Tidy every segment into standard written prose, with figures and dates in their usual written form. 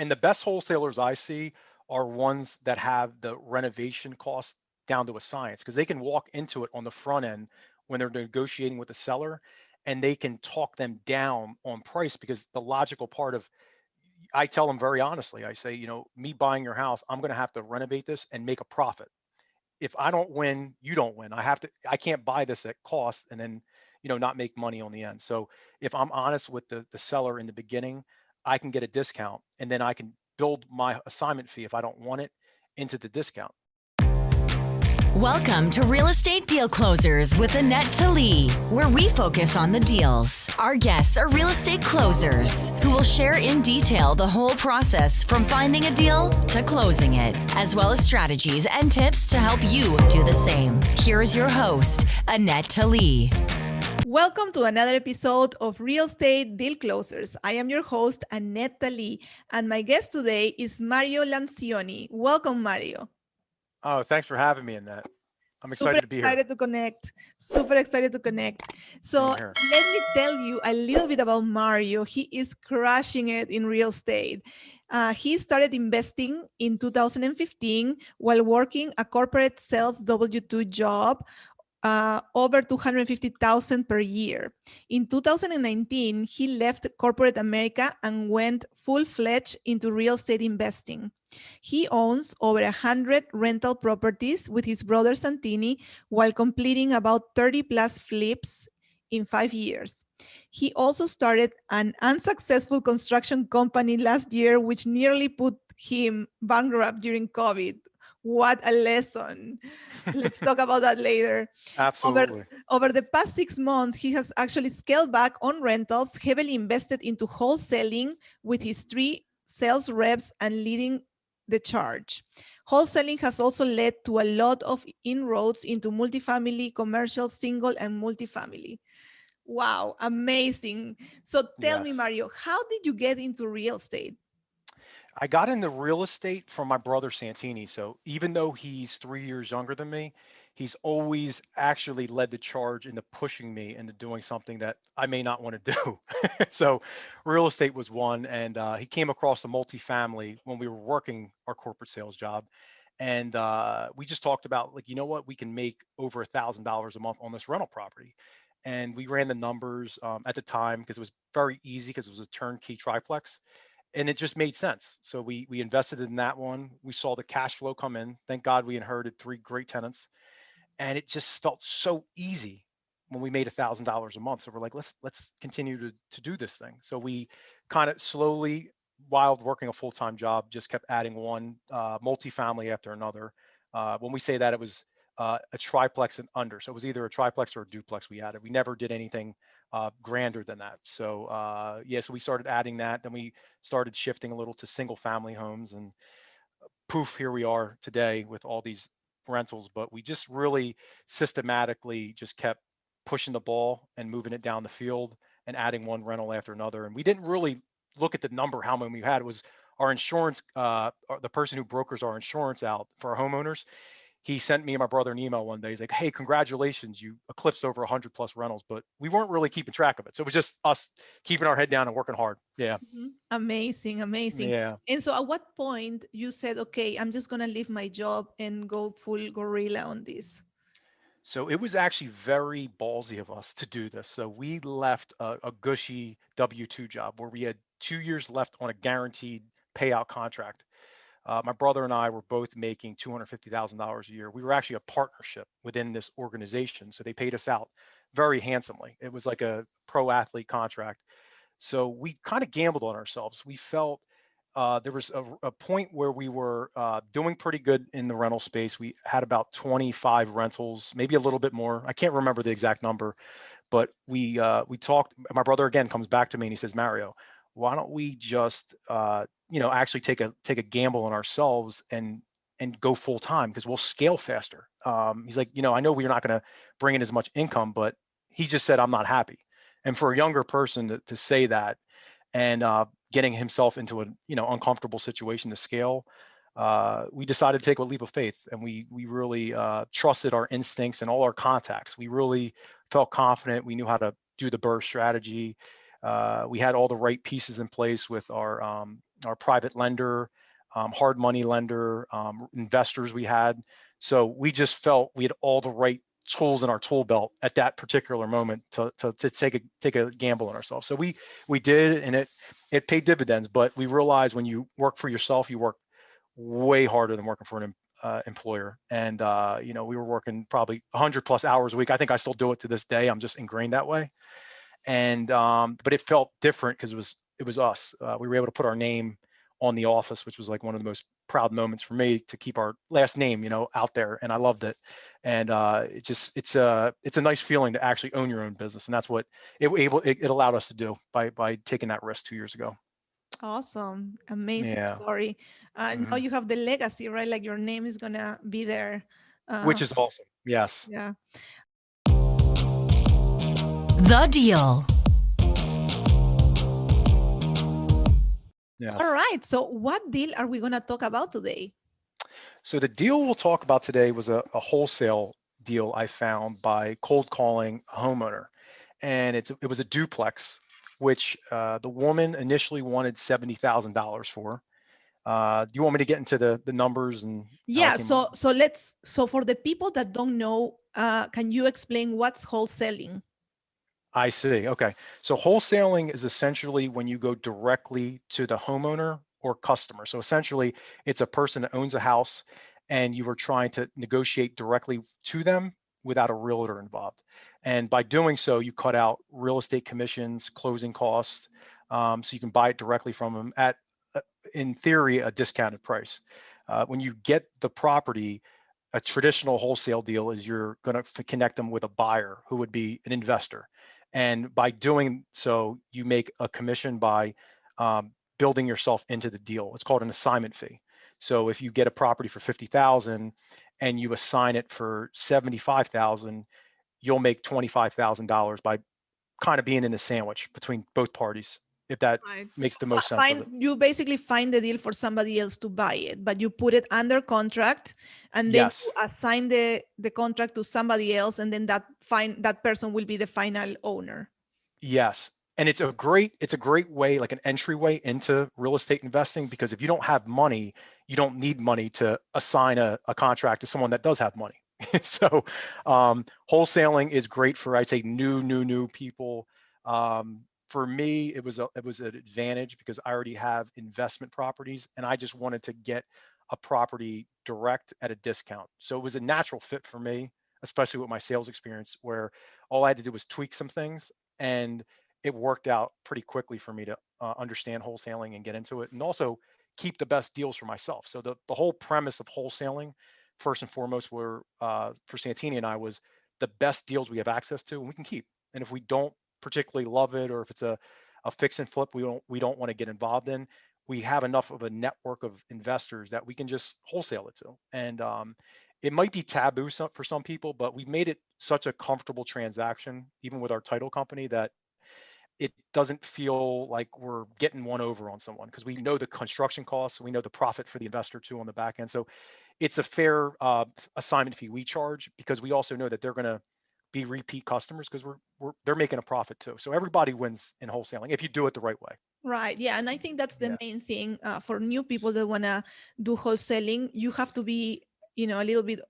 And the best wholesalers I see are ones that have the renovation cost down to a science, because they can walk into it on the front end when they're negotiating with the seller, and they can talk them down on price, because the logical part of, I tell them very honestly, I say, me buying your house, I'm going to have to renovate this and make a profit. If I don't win, you don't win. I can't buy this at cost and then, not make money on the end. So if I'm honest with the seller in the beginning, I can get a discount, and then I can build my assignment fee if I don't want it into the discount. Welcome to Real Estate Deal Closers with Anette, Talie, where we focus on the deals. Our guests are real estate closers who will share in detail the whole process from finding a deal to closing it, as well as strategies and tips to help you do the same. Here is your host, Anette, Talie. Welcome to another episode of Real Estate Deal Closers. I am your host, Anette, Talie, and my guest today is Mario Lancioni. Welcome, Mario. Oh, thanks for having me in that. I'm excited to be here. Super excited to connect. So let me tell you a little bit about Mario. He is crushing it in real estate. He started investing in 2015 while working a corporate sales W-2 job, over $250,000 per year. In 2019, he left corporate America and went full-fledged into real estate investing. He owns over 100 rental properties with his brother Santini while completing about 30 plus flips in 5 years. He also started an unsuccessful construction company last year, which nearly put him bankrupt during COVID. What a lesson. Let's talk about that later. Absolutely. Over the past 6 months, he has actually scaled back on rentals, heavily invested into wholesaling with his 3 sales reps and leading the charge. Wholesaling has also led to a lot of inroads into multifamily, commercial, single, and multifamily. Wow, amazing. So tell me, Mario, how did you get into real estate? I got into real estate from my brother Santini. So even though he's 3 years younger than me, he's always actually led the charge into pushing me into doing something that I may not want to do. So real estate was one. And he came across the multifamily when we were working our corporate sales job. And we just talked about, like, what, we can make over $1,000 a month on this rental property. And we ran the numbers at the time, because it was very easy, because it was a turnkey triplex. And it just made sense. So we invested in that one. We saw the cash flow come in. Thank God we inherited 3 great tenants. And it just felt so easy when we made $1,000 a month. So we're like, let's continue to do this thing. So we kind of slowly, while working a full-time job, just kept adding one multifamily after another. When we say that, it was a triplex and under. So it was either a triplex or a duplex we added. We never did anything grander than that. So so we started adding that. Then we started shifting a little to single family homes, and poof, here we are today with all these rentals. But we just really systematically just kept pushing the ball and moving it down the field and adding one rental after another. And we didn't really look at the number, how many we had. It was our insurance, the person who brokers our insurance out for our homeowners. He sent me and my brother an email one day. He's like, "Hey, congratulations, you eclipsed over 100 plus rentals," but we weren't really keeping track of it. So it was just us keeping our head down and working hard. Yeah. Mm-hmm. Amazing. Yeah. And so at what point you said, okay, I'm just going to leave my job and go full gorilla on this? So it was actually very ballsy of us to do this. So we left a gushy W-2 job where we had 2 years left on a guaranteed payout contract. My brother and I were both making $250,000 a year. We were actually a partnership within this organization. So they paid us out very handsomely. It was like a pro athlete contract. So we kind of gambled on ourselves. We felt there was a point where we were doing pretty good in the rental space. We had about 25 rentals, maybe a little bit more. I can't remember the exact number, but we talked. My brother again comes back to me and he says, "Mario, why don't we just actually take a gamble on ourselves and go full time, because we'll scale faster." He's like, I know we're not going to bring in as much income, but he just said, "I'm not happy." And for a younger person to say that, and getting himself into an uncomfortable situation to scale, we decided to take a leap of faith, and we really trusted our instincts and all our contacts. We really felt confident. We knew how to do the burst strategy. We had all the right pieces in place with our our private lender, hard money lender, investors we had. So we just felt we had all the right tools in our tool belt at that particular moment to take a gamble on ourselves. So we did, and it paid dividends. But we realized when you work for yourself, you work way harder than working for an employer. And we were working probably 100 plus hours a week. I think I still do it to this day. I'm just ingrained that way. And but it felt different because it was us. We were able to put our name on the office, which was like one of the most proud moments for me to keep our last name, out there, and I loved it. And it's a nice feeling to actually own your own business, and that's what it allowed us to do by taking that risk 2 years ago. Awesome. Amazing Yeah. story. Now Hmm. you have the legacy, right? Like your name is gonna be there. Which Uh, is awesome. Yes. yeah. The Deal. All Yes. right. So what deal are we gonna talk about today? So the deal we'll talk about today was a wholesale deal I found by cold calling a homeowner, and it was a duplex, which the woman initially wanted $70,000 for. Do you want me to get into the numbers and how I Yeah. came up? So for the people that don't know, can you explain what's wholesaling? I see. Okay. So wholesaling is essentially when you go directly to the homeowner or customer. So essentially, it's a person that owns a house and you are trying to negotiate directly to them without a realtor involved. And by doing so, you cut out real estate commissions, closing costs. So you can buy it directly from them at, uh, in theory, a discounted price. When you get the property, a traditional wholesale deal is you're going to connect them with a buyer who would be an investor, and by doing so, you make a commission by building yourself into the deal. It's called an assignment fee. So if you get a property for 50,000 and you assign it for 75,000, you'll make $25,000 by kind of being in the sandwich between both parties, if that Right. makes the most sense of Find it. you basically find the deal for somebody else to buy it, but you put it under contract, and then you Yes. assign the contract to somebody else, and then that person will be the final owner. Yes. And it's a great way, like an entryway into real estate investing, because if you don't have money, you don't need money to assign a contract to someone that does have money. So wholesaling is great for, I'd say, new people. For me, it was an advantage because I already have investment properties and I just wanted to get a property direct at a discount. So it was a natural fit for me, especially with my sales experience, where all I had to do was tweak some things, and it worked out pretty quickly for me to understand wholesaling and get into it, and also keep the best deals for myself. So the whole premise of wholesaling, first and foremost, were for Santini and I, was the best deals we have access to and we can keep. And if we don't particularly love it, or if it's a fix and flip we don't want to get involved in, we have enough of a network of investors that we can just wholesale it to. And it might be taboo for some people, but we've made it such a comfortable transaction, even with our title company, that it doesn't feel like we're getting one over on someone, because we know the construction costs, we know the profit for the investor too on the back end. So it's a fair assignment fee we charge, because we also know that they're going to be repeat customers, because they're making a profit too. So everybody wins in wholesaling if you do it the right way. Right. Yeah. And I think that's the Yeah. main thing for new people that want to do wholesaling. You have to be, a little bit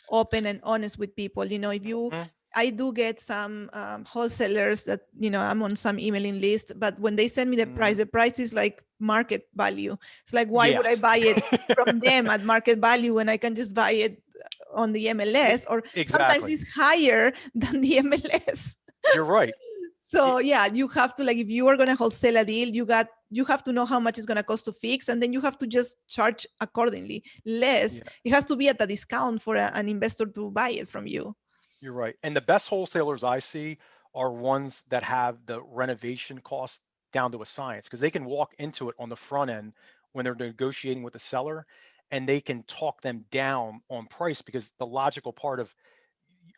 open and honest with people. If you, Mhm. I do get some wholesalers that, I'm on some emailing list, but when they send me Mhm. the price is like market value. It's like, why would I Yes. buy it from them at market value when I can just buy it on the MLS? Or sometimes Exactly. it's higher than the MLS. You're right. So It- yeah, you have to, like, if you are going to wholesale a deal, you have to know how much it's going to cost to fix, and then you have to just charge accordingly. Less, yeah, it has to be at a discount for an investor to buy it from you. you're right. And the best wholesalers I see are ones that have the renovation cost down to a science, because they can walk into it on the front end when they're negotiating with the seller, and they can talk them down on price, because the logical part of,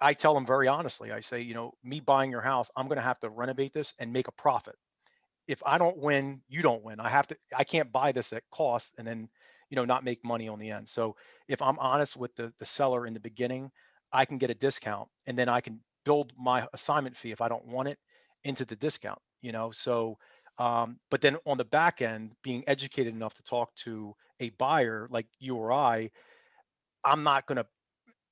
I tell them very honestly, I say, me buying your house, I'm going to have to renovate this and make a profit. If I don't win, you don't win. I can't buy this at cost and then, not make money on the end. So if I'm honest with the seller in the beginning, I can get a discount, and then I can build my assignment fee if I don't want it into the discount. So But then on the back end, being educated enough to talk to a buyer like you or I'm not going to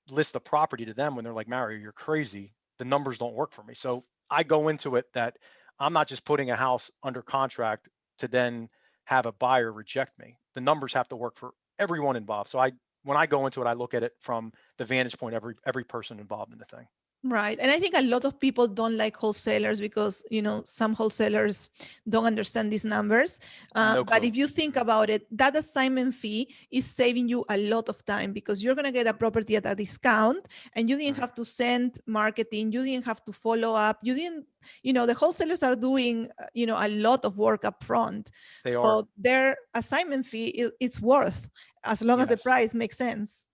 list the property to them when they're like, Mario, you're crazy. The numbers don't work for me. So I go into it that I'm not just putting a house under contract to then have a buyer reject me. The numbers have to work for everyone involved. So when I go into it, I look at it from the vantage point of every person involved in the thing. Right. And I think a lot of people don't like wholesalers because, some wholesalers don't understand these numbers. No But clue. if you think about it, that assignment fee is saving you a lot of time because you're going to get a property at a discount and you didn't Mhm. have to send marketing. You didn't have to follow up. You didn't, the wholesalers are doing, a lot of work up front. They are. So their assignment fee, it's worth as long as the Yes. price makes sense.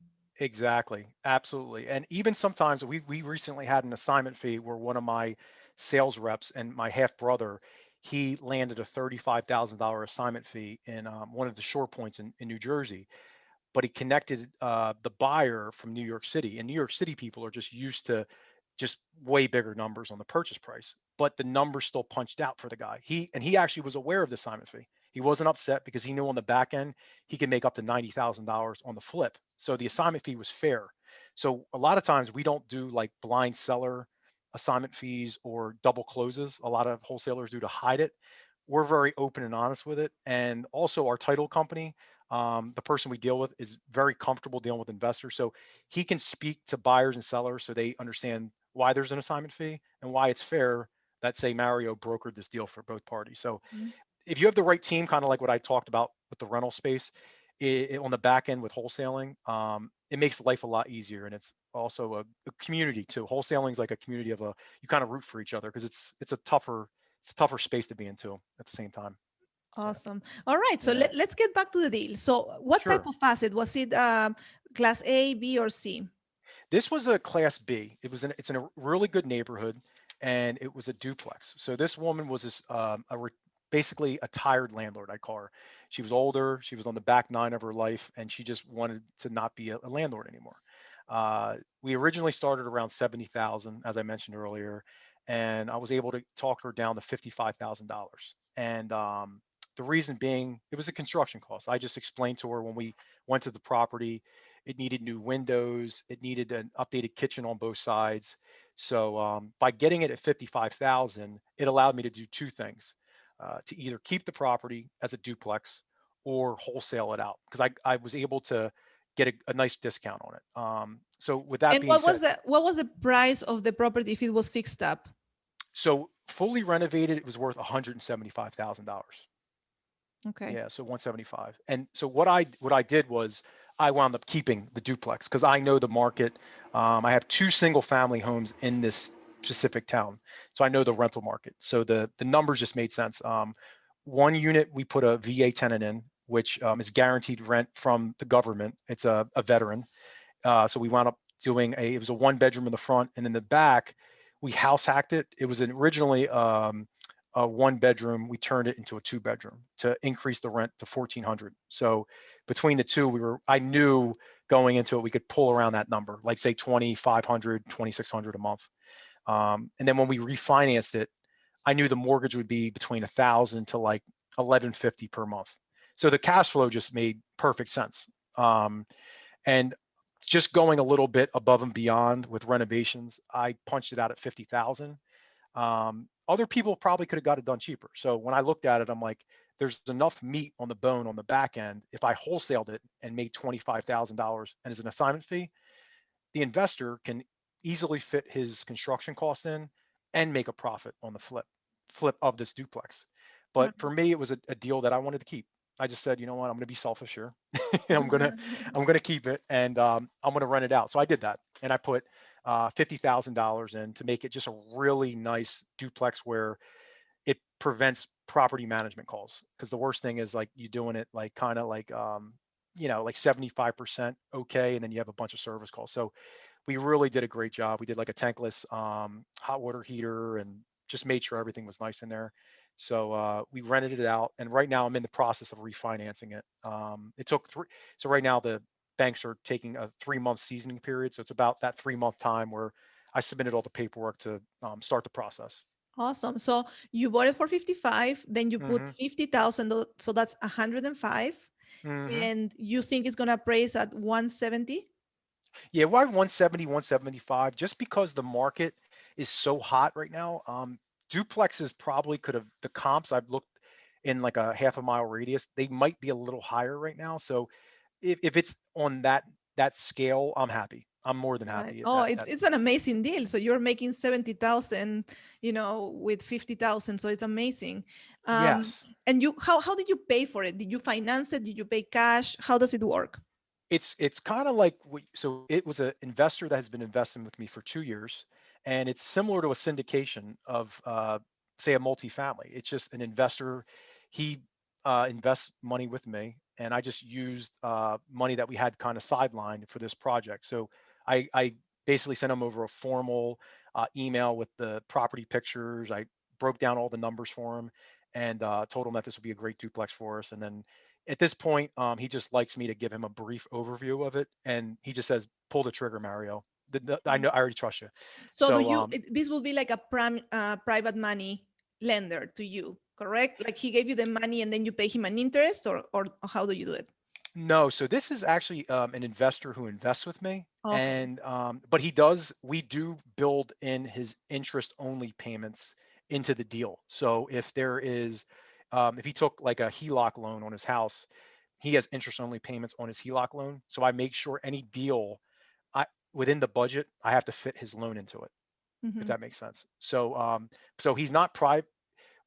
Exactly. Absolutely. And even sometimes we recently had an assignment fee where one of my sales reps and my half brother, he landed a $35,000 assignment fee in one of the shore points in New Jersey, but he connected the buyer from New York City. And New York City people are just used to just way bigger numbers on the purchase price, but the numbers still punched out for the guy. He actually was aware of the assignment fee. He wasn't upset because he knew on the back end he could make up to $90,000 on the flip. So the assignment fee was fair. So a lot of times we don't do like blind seller assignment fees or double closes. A lot of wholesalers do to hide it. We're very open and honest with it. And also our title company, the person we deal with is very comfortable dealing with investors. So he can speak to buyers and sellers so they understand why there's an assignment fee and why it's fair that say Mario brokered this deal for both parties. So if you have the right team, kind of like what I talked about with the rental space, on the back end with wholesaling, it makes life a lot easier, and it's also a community too. Wholesaling is like a community of you kind of root for each other because it's a tougher space to be into at the same time. Yeah, Awesome. All right. So yeah, let's get back to the deal. So, what type sure. of asset was it? Class A, B, or C? This was a Class B. It's in a really good neighborhood, and it was a duplex. So this woman was basically a tired landlord, I call her. She was older. She was on the back nine of her life, and she just wanted to not be a landlord anymore. We originally started around 70,000, as I mentioned earlier, and I was able to talk her down to $55,000. And the reason being, it was a construction cost. I just explained to her when we went to the property, it needed new windows. It needed an updated kitchen on both sides. So by getting it at 55,000, it allowed me to do two things: to either keep the property as a duplex or wholesale it out because I was able to get a nice discount on it. So with that And being said, what was the price of the property if it was fixed up? so fully renovated, it was worth $175,000. Okay. Yeah, so 175. And so what I did was I wound up keeping the duplex because I know the market. I have two single family homes in this specific town, so I know the rental market. So the numbers just made sense. One unit we put a VA tenant in, which is guaranteed rent from the government. It's a veteran. So we wound up doing it was a one bedroom in the front, and in the back, we house hacked it. It was originally a one bedroom. We turned it into a two bedroom to increase the rent to 1,400. So between the two, I knew going into it, we could pull around that number, like say 2,500, 2,600 a month. And then when we refinanced it, I knew the mortgage would be between 1,000 to like 1,150 per month. So the cash flow just made perfect sense. And just going a little bit above and beyond with renovations, I punched it out at 50,000. Other people probably could have got it done cheaper. So when I looked at it, I'm like, there's enough meat on the bone on the back end. If I wholesaled it and made $25,000 and as an assignment fee, the investor can easily fit his construction costs in and make a profit on the flip of this duplex. But for me, it was a deal that I wanted to keep. I just said, you know what, I'm going to be selfish here. I'm gonna keep it, and I'm gonna rent it out. So I did that, and I put $50,000 in to make it just a really nice duplex where it prevents property management calls. Because the worst thing is like you doing it like kind of like like 75% okay, and then you have a bunch of service calls. So we really did a great job. We did like a tankless hot water heater and just made sure everything was nice in there. So we rented it out, and right now I'm in the process of refinancing it. It took three. So right now the banks are taking a 3 month seasoning period. So it's about that 3 month time where I submitted all the paperwork to start the process. Awesome. So you bought it for 55, then you put Hmm. 50,000, so that's 105, Hmm. and you think it's going to appraise at 170? Yeah, why 170, 175? Just because the market is so hot right now. Duplexes probably could have, the comps I've looked in like a half a mile radius, they might be a little higher right now. So if it's on that scale, I'm happy. I'm more than Right. happy at Oh, that. it's an amazing deal. So you're making 70,000, with 50,000. So it's amazing. Um, Yes. and how did you pay for it? Did you finance it? Did you pay cash? How does it work? It's kind of like so it was an investor that has been investing with me for 2 years, and it's similar to a syndication of say a multifamily. It's just an investor. He invests money with me, and I just used money that we had kind of sidelined for this project. So I basically sent him over a formal email with the property pictures. I broke down all the numbers for him, and told him that this would be a great duplex for us. And then at this point, he just likes me to give him a brief overview of it, and he just says, "Pull the trigger, Mario. I know I already trust you." So So this will be like a private money lender to you, correct? Like he gave you the money and then you pay him an interest, or how do you do it? no, so this is actually an investor who invests with me, Okay. and but he does. We do build in his interest only payments into the deal. So if there is, if he took like a HELOC loan on his house, he has interest only payments on his HELOC loan. So I make sure any deal, I within the budget, I have to fit his loan into it, if Hmm. that makes sense. So he's not private.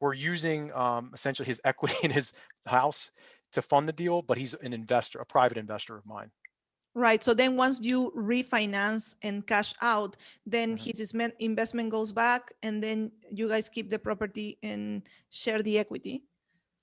We're using essentially his equity in his house to fund the deal, but he's an investor, a private investor of mine. Right. So then once you refinance and cash out, then Mhm. his investment goes back, and then you guys keep the property and share the equity.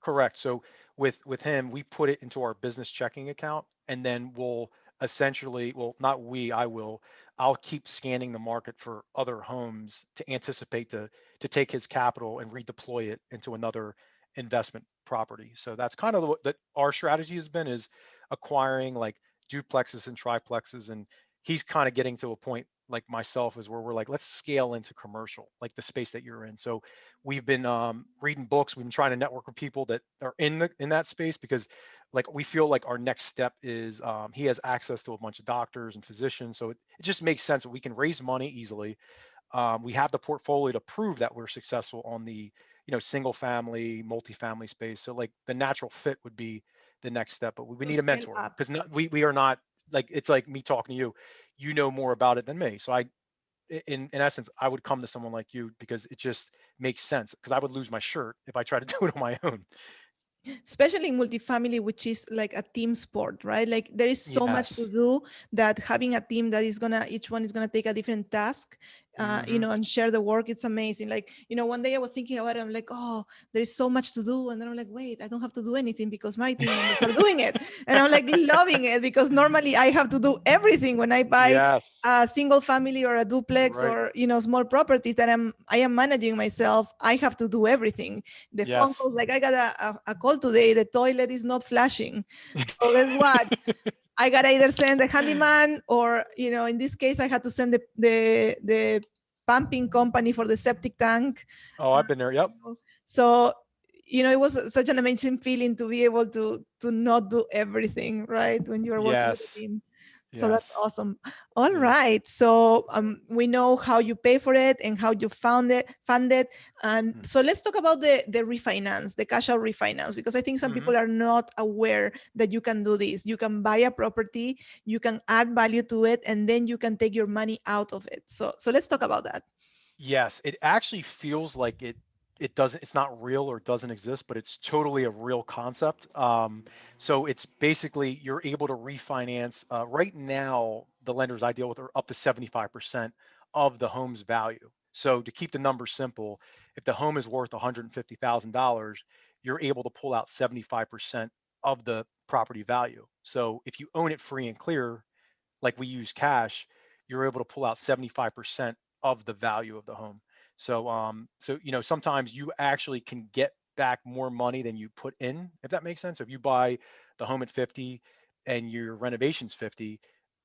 Correct. So with him, we put it into our business checking account, and then we'll essentially, well, not we, I will. I'll keep scanning the market for other homes to anticipate to take his capital and redeploy it into another investment property. So that's kind of what that our strategy has been, is acquiring like duplexes and triplexes, and he's kind of getting to a point like myself is where we're like, let's scale into commercial, like the space that you're in. So we've been reading books. We've been trying to network with people that are in that space, because like we feel like our next step is he has access to a bunch of doctors and physicians. So it just makes sense that we can raise money easily. We have the portfolio to prove that we're successful on the single family, multifamily space. So like the natural fit would be the next step, but we To need a scale mentor, up. because we are not, like, it's like me talking to you. You know more about it than me. So in essence, I would come to someone like you because it just makes sense. Because I would lose my shirt if I try to do it on my own. Especially in multifamily, which is like a team sport, right? Like there is so much to Yes. do that having a team that is gonna, each one is gonna take a different task, Hmm. and share the work. It's amazing. Like, one day I was thinking about it. I'm like, oh, there is so much to do. And then I'm like, wait, I don't have to do anything because my team members are doing it. And I'm like loving it, because normally I have to do everything when I buy Yes. a single family or a duplex, Right. or small properties that I am managing myself. I have to do everything. The phone Yes. calls, like I got a call today, the toilet is not flashing. So guess what? I gotta either send the handyman, or in this case I had to send the pumping company for the septic tank. Oh, I've been there. Yep. So it was such an amazing feeling to be able to not do everything, right, when you're working with a Yes. team. So that's Yes. awesome. All Yes. right. So we know how you pay for it and how you fund it. And so let's talk about the refinance, the cash out refinance, because I think some Mm-hmm. people are not aware that you can do this. You can buy a property, you can add value to it, and then you can take your money out of it. So let's talk about that. Yes, it actually feels like it doesn't, it's not real or doesn't exist, but it's totally a real concept. So it's basically you're able to refinance. Right now, the lenders I deal with are up to 75% of the home's value. So to keep the numbers simple, if the home is worth $150,000, you're able to pull out 75% of the property value. So if you own it free and clear, like we use cash, you're able to pull out 75% of the value of the home. So sometimes you actually can get back more money than you put in, if that makes sense. So if you buy the home at 50 and your renovations 50,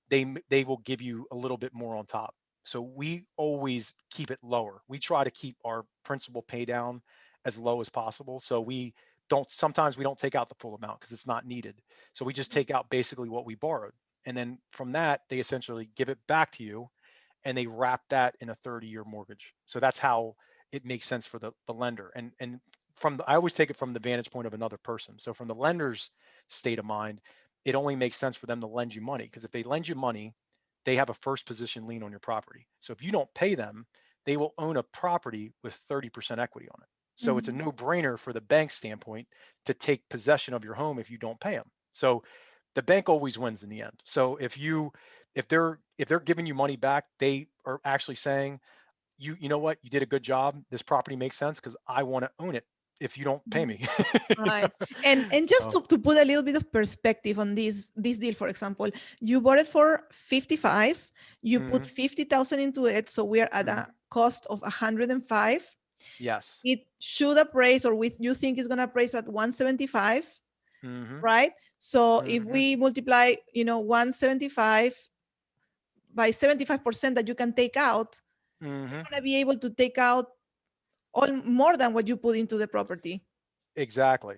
they will give you a little bit more on top. So we always keep it lower. We try to keep our principal pay down as low as possible. So we don't, sometimes we don't take out the full amount because it's not needed. So we just take out basically what we borrowed. And then from that, they essentially give it back to you and they wrap that in a 30-year mortgage. So that's how it makes sense for the lender. And from the, I always take it from the vantage point of another person. So from the lender's state of mind, it only makes sense for them to lend you money because if they lend you money, they have a first position lien on your property. So if you don't pay them, they will own a property with 30% equity on it. So it's a Mhm. no-brainer for the bank standpoint to take possession of your home if you don't pay them. So the bank always wins in the end. So if they're giving you money back, they are actually saying, you know what, you did a good job. This property makes sense because I want to own it if you don't pay Mhm. me. You Right. know? And just So to put a little bit of perspective on this deal, for example, you bought it for 55, you put hmm 50,000 into it, so we're at hmm a cost of 105. yes. It should appraise, or with you think is going to appraise at 175, hmm right? So if hmm we multiply, 175 by 75% that you can take out, you're hmm going to be able to take out all more than what you put into the property. Exactly.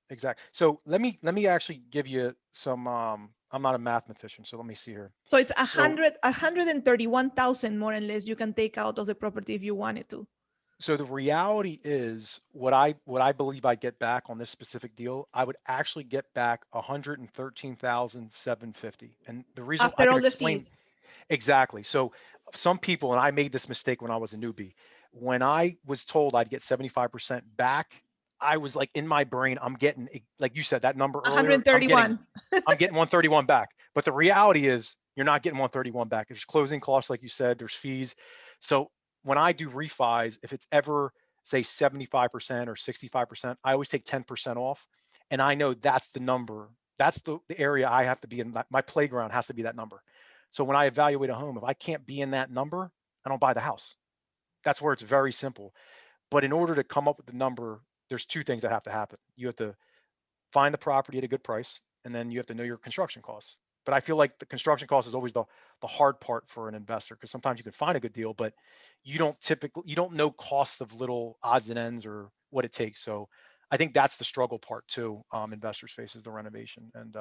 Exactly. So let me actually give you some I'm not a mathematician, so let me see here. So it's So 131,000 more or less you can take out of the property if you wanted to. so the reality is what I believe I get back on this specific deal, I would actually get back 113,750. And the reason I After can all the fees. explain exactly. So some people, and I made this mistake when I was a newbie, when I was told I'd get 75% back, I was like in my brain, I'm getting, like you said, that number earlier, I'm getting 131. 131 back. But the reality is you're not getting 131 back. There's closing costs, like you said, there's fees. So when I do refis, if it's ever say 75% or 65%, I always take 10% off. And I know that's the number. That's the area I have to be in. My playground has to be that number. So when I evaluate a home, if I can't be in that number, I don't buy the house. That's where it's very simple. But in order to come up with the number, there's two things that have to happen. You have to find the property at a good price, and then you have to know your construction costs. But I feel like the construction cost is always the hard part for an investor because sometimes you can find a good deal, but you don't know costs of little odds and ends or what it takes. So I think that's the struggle part too. Investors face is the renovation, and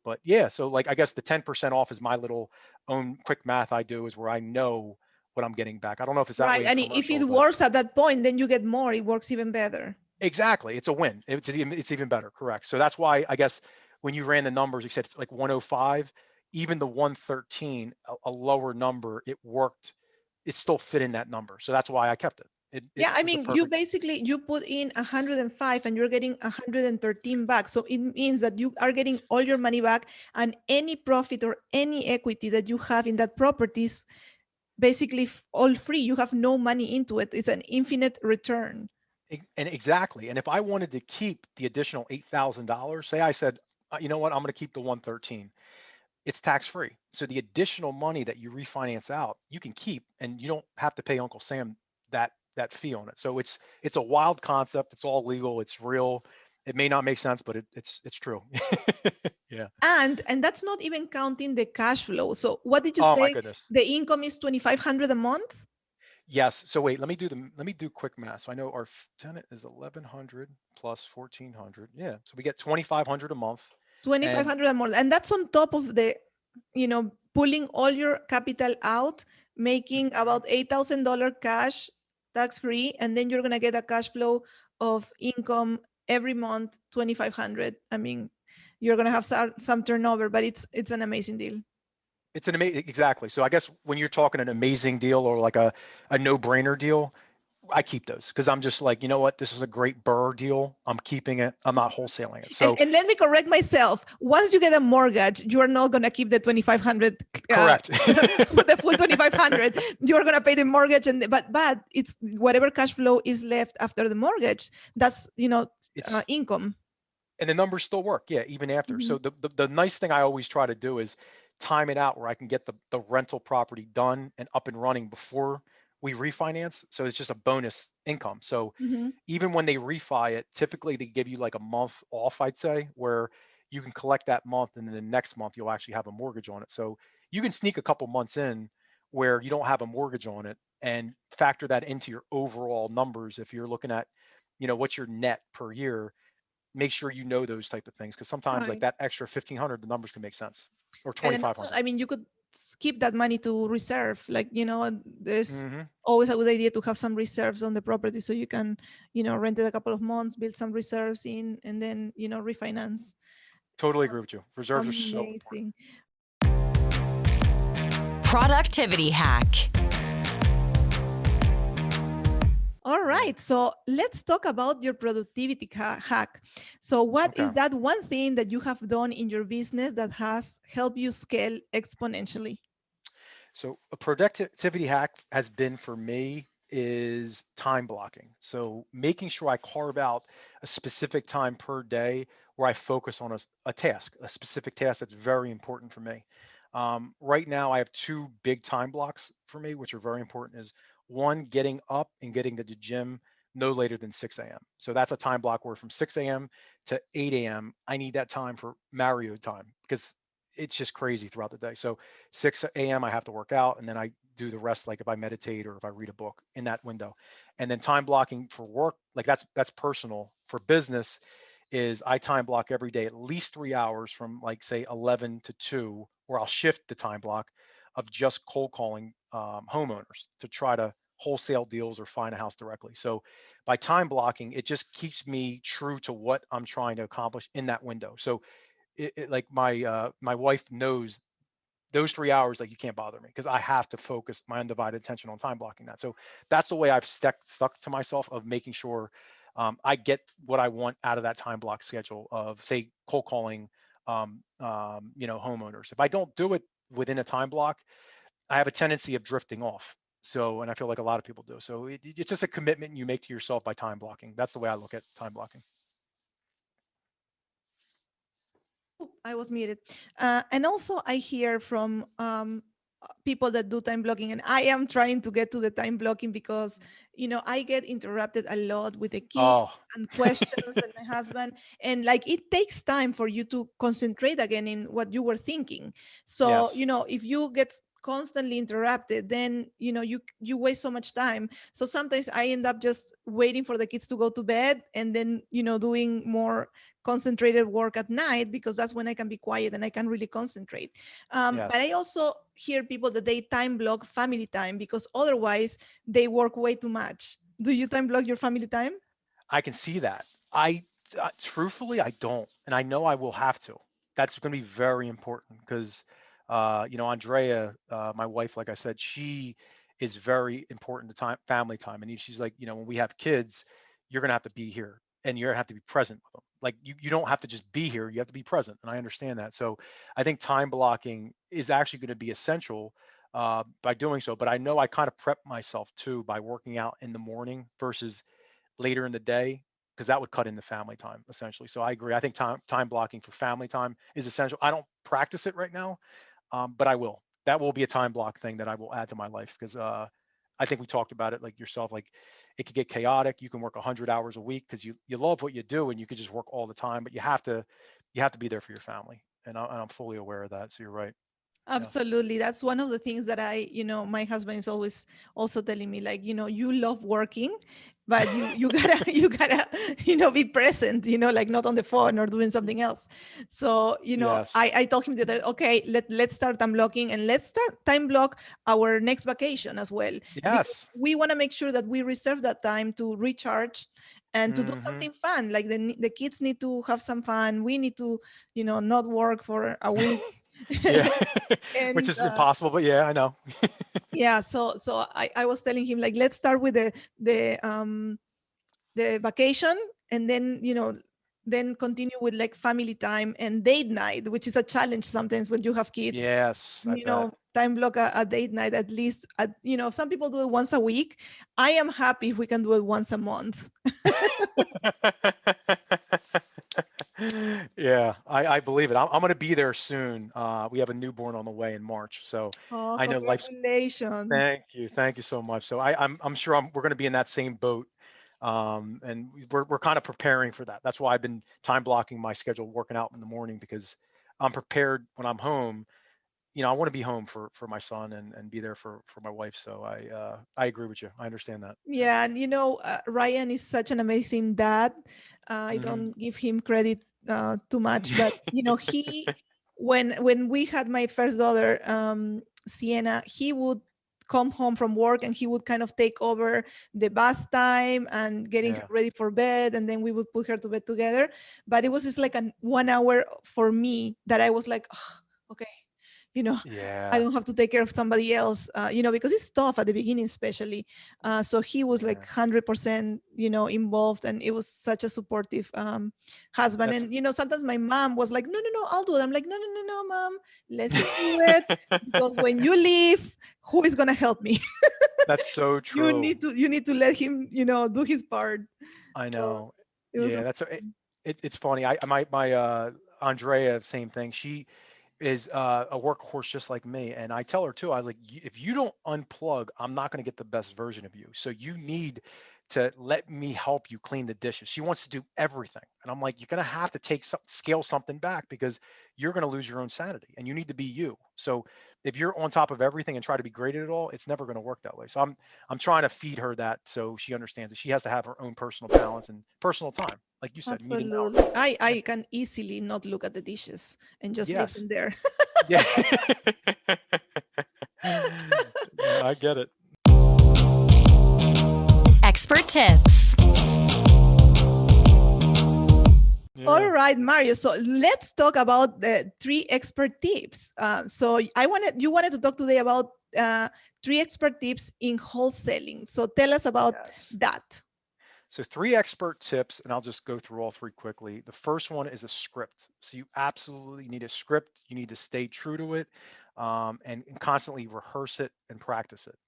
but yeah, so like I guess the 10% off is my little own quick math I do is where I know what I'm getting back. I don't know if it's that Right. way in And if commercial, it but works at that point, then you get more. It works even better. exactly, it's a win. It's even better, correct. So that's why I guess when you ran the numbers, you said it's like 105, even the 113, a lower number, it worked. It still fit in that number. So that's why I kept it. It Yeah, I was a mean, you perfect. basically you put in 105 and you're getting 113 back. So it means that you are getting all your money back, and any profit or any equity that you have in that property is basically all free. You have no money into it. It's an infinite return. And exactly. And if I wanted to keep the additional $8,000, say I said, you know what, I'm going to keep the 113. It's tax free. So the additional money that you refinance out, you can keep, and you don't have to pay Uncle Sam that fee on it. So it's a wild concept. It's all legal. It's real. It may not make sense, but it's true. Yeah. And that's not even counting the cash flow. So what did you Oh my say? goodness. The income is 2,500 a month? Yes. So wait, let me do quick math. So I know our tenant is 1,100 plus 1,400. Yeah. So we get 2,500 a month, and 2,500 a month. And that's on top of the, pulling all your capital out, making about $8,000 cash tax free, and then you're gonna get a cash flow of income every month, 2,500. I mean, you're gonna have some turnover, but it's an amazing deal. it's an amazing, exactly. So I guess when you're talking an amazing deal or like a no-brainer deal, I keep those because I'm just like, you know what, this is a great Burr deal. I'm keeping it. I'm not wholesaling it. And So and let me correct myself. Once you get a mortgage, you are not gonna keep the 2,500, correct. the full 2,500. You're gonna pay the mortgage, and but it's whatever cash flow is left after the mortgage. That's It's income. and the numbers still work. Yeah, even after. Mhm. So the nice thing I always try to do is time it out where I can get the rental property done and up and running before we refinance. So it's just a bonus income. So Mhm. even when they refi it, typically they give you like a month off, I'd say, where you can collect that month and then the next month you'll actually have a mortgage on it. So you can sneak a couple months in where you don't have a mortgage on it, and factor that into your overall numbers. If you're looking at, what's your net per year, make sure you know those type of things, because sometimes like Right. that extra 1,500, the numbers can make sense, or And then also, 2,500. I mean, you could keep that money to reserve. Like, there's Hmm. always a good idea to have some reserves on the property so you can, rent it a couple of months, build some reserves in, and then, refinance. Totally agree with you. Reserves are so important. Amazing. Productivity hack. All Yeah. right. So let's talk about your productivity hack. So, what Okay. is that one thing that you have done in your business that has helped you scale exponentially? So a productivity hack has been for me is time blocking. So making sure I carve out a specific time per day where I focus on a task, a specific task that's very important for me. Right now, I have two big time blocks for me, which are very important. Is one, getting up and getting to the gym no later than 6 a.m. So that's a time block where from 6 a.m. to 8 a.m. I need that time for Mario time, because it's just crazy throughout the day. So 6 a.m. I have to work out, and then I do the rest, like if I meditate or if I read a book in that window. And then time blocking for work, like that's personal. For business, is I time block every day at least 3 hours from, like, say 11 to 2, or I'll shift the time block of just cold calling homeowners to try to wholesale deals or find a house directly. So by time blocking, it just keeps me true to what I'm trying to accomplish in that window. So like my wife knows those 3 hours, like, you can't bother me, because I have to focus my undivided attention on time blocking that. So that's the way I've stuck to myself, of making sure I get what I want out of that time block schedule of, say, cold calling homeowners. If I don't do it within a time block, I have a tendency of drifting off. So, and I feel like a lot of people do. So it's just a commitment you make to yourself by time blocking. That's the way I look at time blocking. Oh, I was muted. And also, I hear from people that do time blocking, and I am trying to get to the time blocking because, I get interrupted a lot with the kids Oh, and questions and my husband, and like it takes time for you to concentrate again in what you were thinking. So, yes, if you get constantly interrupted, then you waste so much time. So sometimes I end up just waiting for the kids to go to bed, and then doing more concentrated work at night, because that's when I can be quiet and I can really concentrate. But yes. I also hear people that they time block family time because otherwise they work way too much. Do you time block your family time? I can see that. I truthfully, I don't, and I know I will have to. That's going to be very important, because, Andrea, my wife, like I said, she is very important to family time, and she's like, when we have kids, you're going to have to be here, and you're going to have to be present with them. Like, you don't have to just be here; you have to be present, and I understand that. So, I think time blocking is actually going to be essential by doing so. But I know I kind of prep myself too by working out in the morning versus later in the day, because that would cut into family time essentially. So I agree. I think time blocking for family time is essential. I don't practice it right now, but I will. That will be a time block thing that I will add to my life, because I think we talked about it, like yourself. Like, it could get chaotic. You can work 100 hours a week because you love what you do, and you could just work all the time. But you have to be there for your family, and I'm fully aware of that. So you're right. Yes. Absolutely. That's one of the things that my husband is always also telling me, like, you love working, but you gotta, you gotta, be present, like not on the phone or doing something else. So, Yes. I told him that, okay, let's start time blocking, and let's start time block our next vacation as well, because Yes. we want to make sure that we reserve that time to recharge and to do Hmm. something fun. Like the kids need to have some fun. We need to, not work for a week. Yeah. Which And is impossible, but yeah, I know. yeah, so I was telling him, like, let's start with the vacation, and then then continue with like family time and date night, which is a challenge sometimes when you have kids. Yes, I bet. Time block a date night at least some people do it once a week. I am happy if we can do it once a month. Yeah, I believe it. I'm going to be there soon. We have a newborn on the way in March, so Oh, I know life's. congratulations. Thank you so much. So I'm sure we're going to be in that same boat, and we're kind of preparing for that. That's why I've been time blocking my schedule, working out in the morning, because I'm prepared when I'm home. I want to be home for my son and be there for my wife. So I agree with you. I understand that. Yeah. Yeah, and Ryan is such an amazing dad. I Hmm. don't give him credit too much, but he when we had my first daughter, Sienna, he would come home from work and he would kind of take over the bath time and getting her Yeah. ready for bed, and then we would put her to bed together. But it was just like an 1 hour for me that I was like, "Ugh, okay, you know, I Yeah. don't have to take care of somebody else, because it's tough at the beginning, especially. So he was like Yeah. 100%, involved, and it was such a supportive husband. That's And sometimes my mom was like, "No, no, no, I'll do it." I'm like, "No, no, no, no, mom, let him do it, because when you leave, who is gonna help me?" that's so you true. need to you need to let him, do his part. I So know. it was Yeah, it's funny. My Andrea, same thing. She is a workhorse just like me, and I tell her too. I was like, if you don't unplug, I'm not going to get the best version of you. So you need to let me help you clean the dishes. She wants to do everything, and I'm like, you're going to have to scale something back because you're going to lose your own sanity, and you need to be you. So if you're on top of everything and try to be great at it all, it's never going to work that way. So I'm trying to feed her that so she understands that she has to have her own personal balance and personal time. Like you said, you need an hour. absolutely, I Yeah. I can easily not look at the dishes and just leave Yes. them there. Yeah. Yeah, I get it. Expert tips. All Yeah. right, Mario. So let's talk about the three expert tips. So you wanted to talk today about three expert tips in wholesaling. So tell us about Yes. that. So three expert tips, and I'll just go through all three quickly. The first one is a script. So you absolutely need a script. You need to stay true to it, and constantly rehearse it and practice it.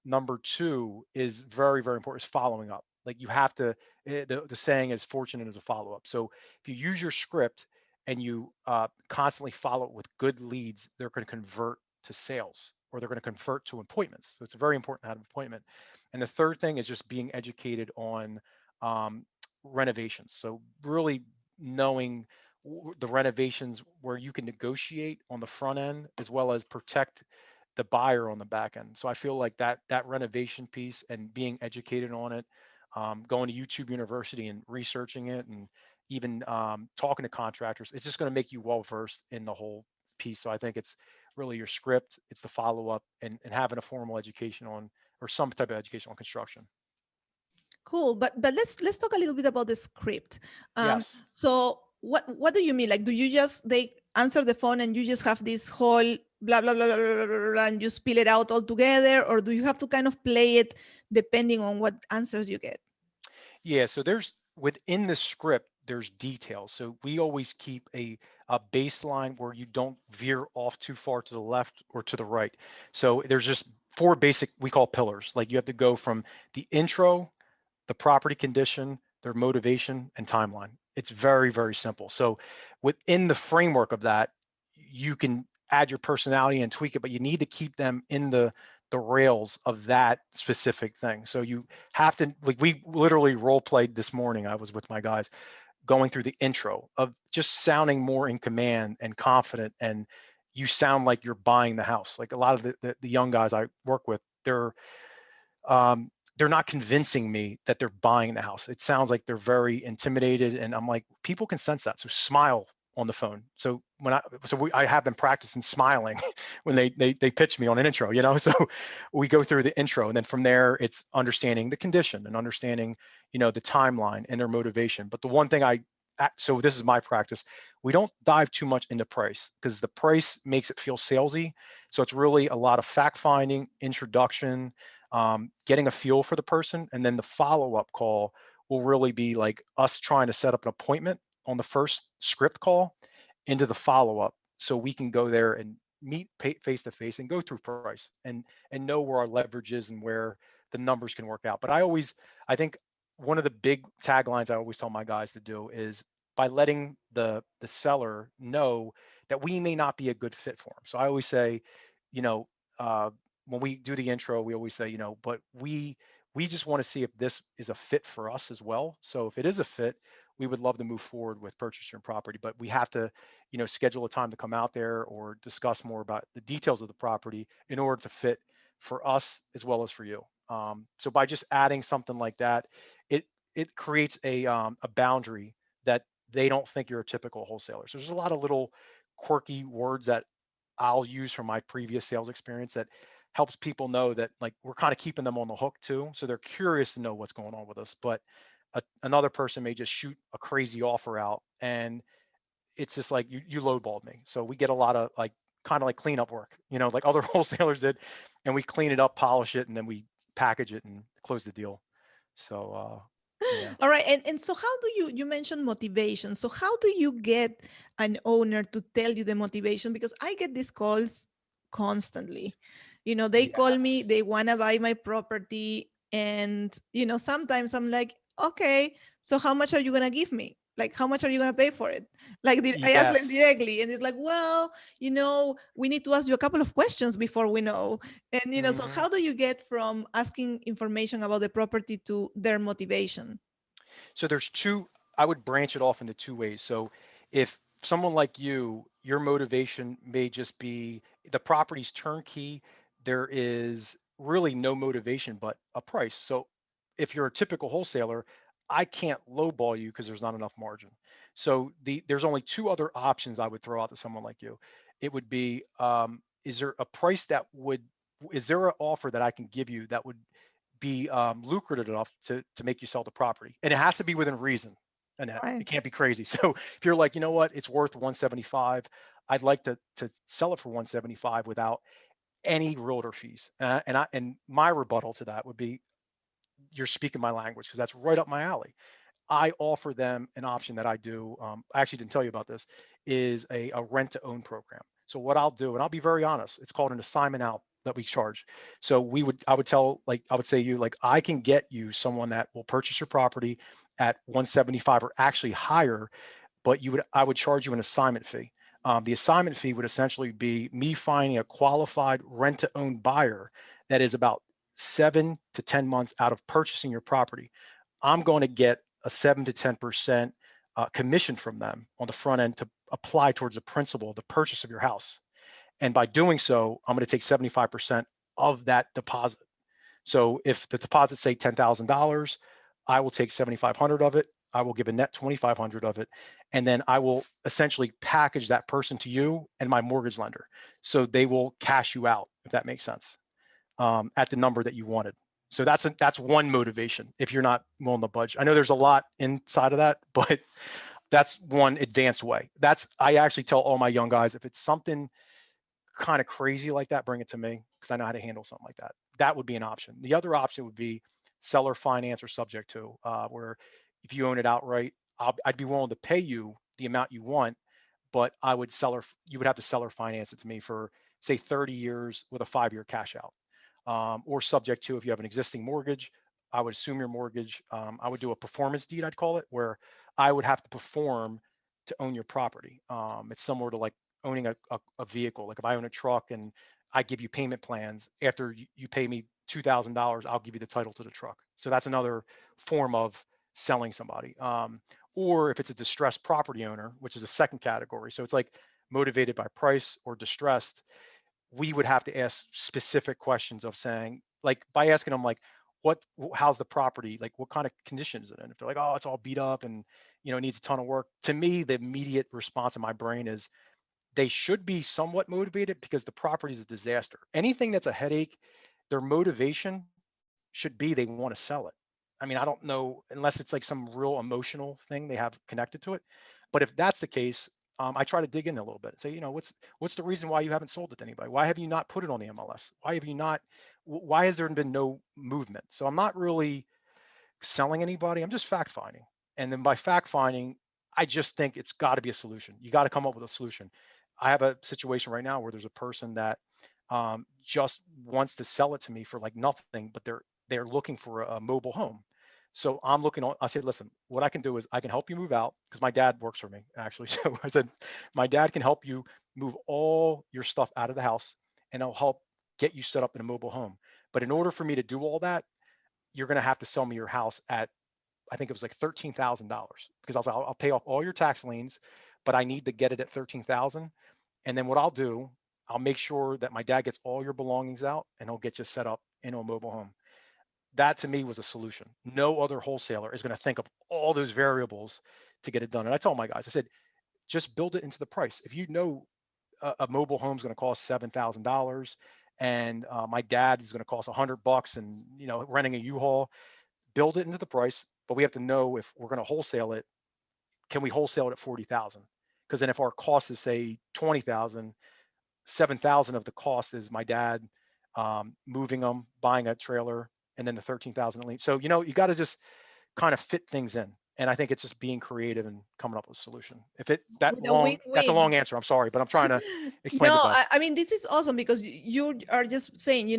Number two is very, very important, is following up. Like you have to, the saying is fortunate as a follow-up. So if you use your script and you constantly follow it with good leads, they're going to convert to sales or they're going to convert to appointments. So it's very important to have an appointment. And the third thing is just being educated on um, renovations. So really knowing the renovations where you can negotiate on the front end as well as protect the buyer on the back end. So I feel like that renovation piece and being educated on it, going to YouTube University and researching it, and even talking to contractors, it's just going to make you well versed in the whole piece. So I think it's really your script, it's the follow up, and having a formal education on or some type of education on construction. Cool, but let's talk a little bit about the script. Yes. So what do you mean? Like, do you just they answer the phone and you just have this whole blah blah blah blah blah, blah, blah, blah, and you spill it out all together, or do you have to kind of play it depending on what answers you get? Yeah, so there's within the script, there's details. So we always keep a baseline where you don't veer off too far to the left or to the right. So there's just four basic we call pillars. Like you have to go from the intro, the property condition, their motivation, and timeline. It's very, very simple. So within the framework of that, you can add your personality and tweak it, but you need to keep them in the rails of that specific thing. So you have to, like, we literally role played this morning. I was with my guys going through the intro of just sounding more in command and confident, and you sound like you're buying the house. Like a lot of the young guys I work with, they're not convincing me that they're buying the house. It sounds like they're very intimidated, and I'm like, people can sense that. So smile on the phone. So I have them practicing smiling when they pitch me on an intro, So we go through the intro, and then from there it's understanding the condition and understanding, the timeline and their motivation. But the one thing so this is my practice. We don't dive too much into price because the price makes it feel salesy. So it's really a lot of fact finding, introduction, getting a feel for the person, and then the follow-up call will really be like us trying to set up an appointment on the first script call into the follow-up, so we can go there and meet face to face and go through price and know where our leverage is and where the numbers can work out. But I think one of the big taglines I always tell my guys to do is by letting the seller know that we may not be a good fit for them. So I always say, you know, uh, when we do the intro, we always say, but we just want to see if this is a fit for us as well. So if it is a fit, we would love to move forward with purchasing your property, but we have to, schedule a time to come out there or discuss more about the details of the property in order to fit for us as well as for you. So by just adding something like that, it it creates a boundary that they don't think you're a typical wholesaler. So there's a lot of little quirky words that I'll use from my previous sales experience that helps people know that like we're kind of keeping them on the hook too. So they're curious to know what's going on with us. But another person may just shoot a crazy offer out and it's just like you lowballed me. So we get a lot of like kind of like cleanup work, like other wholesalers did, and we clean it up, polish it, and then we package it and close the deal. So yeah. All right. And so how do you mentioned motivation. So how do you get an owner to tell you the motivation? Because I get these calls constantly. They call me, Yes. they want to buy my property. And, sometimes I'm like, okay, so how much are you going to give me? Like, how much are you going to pay for it? Like, I ask them Yes. directly, and it's like, well, we need to ask you a couple of questions before we know. And, so Hmm. how do you get from asking information about the property to their motivation? So there's two, I would branch it off into two ways. So if someone like you, your motivation may just be the property's turnkey, there is really no motivation but a price. So if you're a typical wholesaler, I can't lowball you because there's not enough margin. So there's only two other options I would throw out to someone like you. It would be, is there a price that would, is there an offer that I can give you that would be lucrative enough to make you sell the property, and it has to be within reason. Annette, Right. it can't be crazy. So if you're like, you know what, it's worth 175, I'd like to sell it for 175 without any realtor fees. And my rebuttal to that would be, you're speaking my language because that's right up my alley. I offer them an option that I do. I actually didn't tell you about this, is a rent to own program. So what I'll do, and I'll be very honest, it's called an assignment out that we charge. So I would tell, like, I would say to you, like, I can get you someone that will purchase your property at 175 or actually higher, but I would charge you an assignment fee. The assignment fee would essentially be me finding a qualified rent to own buyer that is about 7 to 10 months out of purchasing your property. I'm going to get a 7 to 10% commission from them on the front end to apply towards the principal of the purchase of your house. And by doing so, I'm going to take 75% of that deposit. So if the deposit say $10,000, I will take 7,500 of it. I will give a net 2,500 of it, and then I will essentially package that person to you and my mortgage lender, so they will cash you out, if that makes sense, at the number that you wanted. So that's one motivation if you're not willing to budge. I know there's a lot inside of that, but that's one advanced way. I actually tell all my young guys, if it's something kind of crazy like that, bring it to me because I know how to handle something like that. That would be an option. The other option would be seller finance or subject to, where if you own it outright, I'd be willing to pay you the amount you want, but you would have to seller finance it to me for say 30 years with a 5-year cash out, or subject to if you have an existing mortgage. I would assume your mortgage. I would do a performance deed, I'd call it, where I would have to perform to own your property. It's similar to like owning a vehicle. Like if I own a truck and I give you payment plans, after you pay me $2,000, I'll give you the title to the truck. So that's another form of selling somebody. Or if it's a distressed property owner, which is a second category. So it's like motivated by price or distressed, we would have to ask specific questions of saying, like by asking them like, how's the property, like what kind of condition is it in? If they're like, oh, it's all beat up and it needs a ton of work, to me the immediate response in my brain is they should be somewhat motivated because the property is a disaster. Anything that's a headache, their motivation should be they want to sell it. I mean, I don't know unless it's like some real emotional thing they have connected to it. But if that's the case, I try to dig in a little bit. Say, what's the reason why you haven't sold it to anybody? Why have you not put it on the MLS? Why have you not? Why has there been no movement? So I'm not really selling anybody. I'm just fact finding. And then by fact finding, I just think it's got to be a solution. You got to come up with a solution. I have a situation right now where there's a person that just wants to sell it to me for like nothing, but they're looking for a mobile home. So I'm looking on. I said, listen, what I can do is I can help you move out because my dad works for me actually. So I said, my dad can help you move all your stuff out of the house, and I'll help get you set up in a mobile home. But in order for me to do all that, you're going to have to sell me your house at I think it was like $13,000 because I was like, I'll pay off all your tax liens, but I need to get it at 13,000. And then what I'll do, I'll make sure that my dad gets all your belongings out and he'll get you set up into a mobile home. That to me was a solution. No other wholesaler is going to think of all those variables to get it done. And I told my guys, I said, just build it into the price. If you know a mobile home is going to cost $7,000 and my dad is going to cost $100 and, renting a U-Haul, build it into the price, but we have to know if we're going to wholesale it, can we wholesale it at 40,000? Because then if our cost is say 20,000, 7,000 of the cost is my dad moving them, buying a trailer, and then the 13,000 lien. So, you got to just kind of fit things in. And I think it's just being creative and coming up with a solution. With a win-win. That's a long answer. I'm sorry, but I'm trying to explain No, the best. I mean, this is awesome because you are just saying,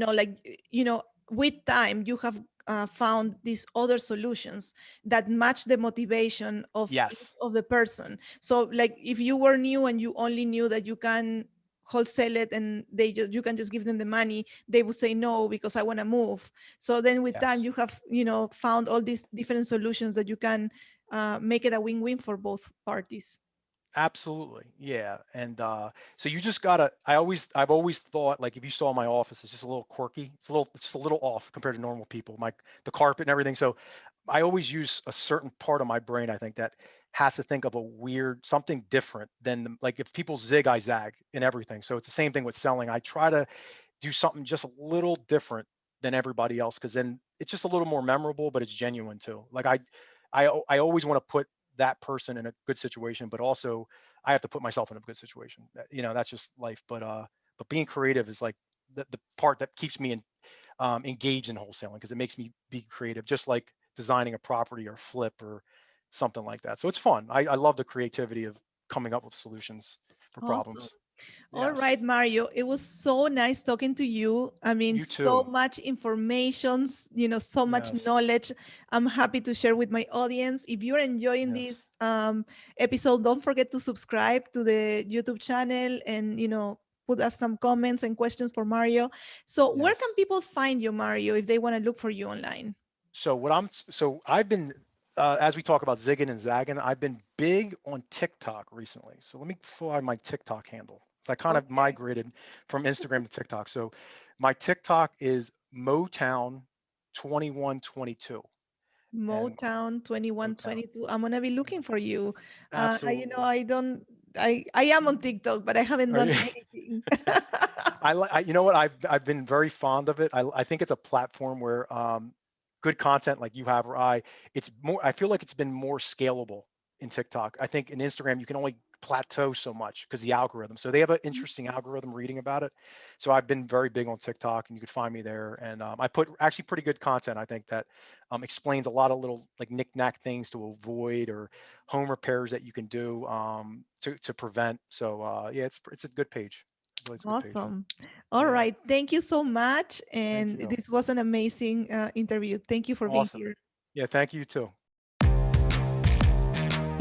with time, you have found these other solutions that match the motivation Yes, of the person. So like if you were new and you only knew that you can wholesale it and you can just give them the money, they would say no because I want to move. So then with time yes. you have found all these different solutions that you can make it a win-win for both parties. Absolutely. Yeah. And so you just gotta, I've always thought like if you saw my office, it's just a little quirky. It's just a little off compared to normal people, the carpet and everything. So I always use a certain part of my brain, I think, that has to think of something different than like if people zig, I zag in everything. So it's the same thing with selling. I try to do something just a little different than everybody else because then it's just a little more memorable, but it's genuine too. Like I always want to put that person in a good situation, but also I have to put myself in a good situation. That's just life. But being creative is like the part that keeps me engaged in wholesaling because it makes me be creative, just like designing a property or flip or something like that. So it's fun. I love the creativity of coming up with solutions for Awesome. problems. All Yes. right, Mario. It was so nice talking to you. I mean, You so too. much information, so much Yes. knowledge. I'm happy to share with my audience. If you're enjoying Yes. this episode, don't forget to subscribe to the YouTube channel and, put us some comments and questions for Mario. So where can Yes. people find you, Mario, if they want to look for you online? So I've been as we talk about zigging and zagging, I've been big on TikTok recently. So let me find my TikTok handle. So I kind of Okay. migrated from Instagram to TikTok. So my TikTok is Motown 2122 and Motown Motown. 2122. I'm gonna be looking for you. Absolutely. I don't. I am on TikTok, but I haven't Are done you? anything. You know what? I've been very fond of it. I think it's a platform where good content like you have or it's more. I feel like it's been more scalable in TikTok. I think in Instagram you can only plateau so much because the algorithm. So they have an interesting algorithm reading about it. So I've been very big on TikTok, and you could find me there. And I put actually pretty good content. I think that explains a lot of little like knick-knack things to avoid or home repairs that you can do to prevent. So yeah, it's a good page. Really, it's a good page. Awesome. All Yeah. right. Thank you so much. Thank And you. this was an amazing interview. Thank you for being Awesome. here. Yeah. Thank you too.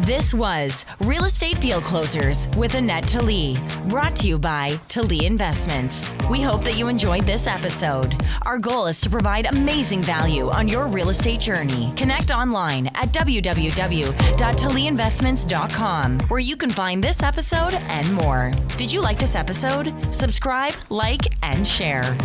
This was Real Estate Deal Closers with Anette Talie, brought to you by Talie Investments. We hope that you enjoyed this episode. Our goal is to provide amazing value on your real estate journey. Connect online at www.talieinvestments.com, where you can find this episode and more. Did you like this episode? Subscribe, like, and share.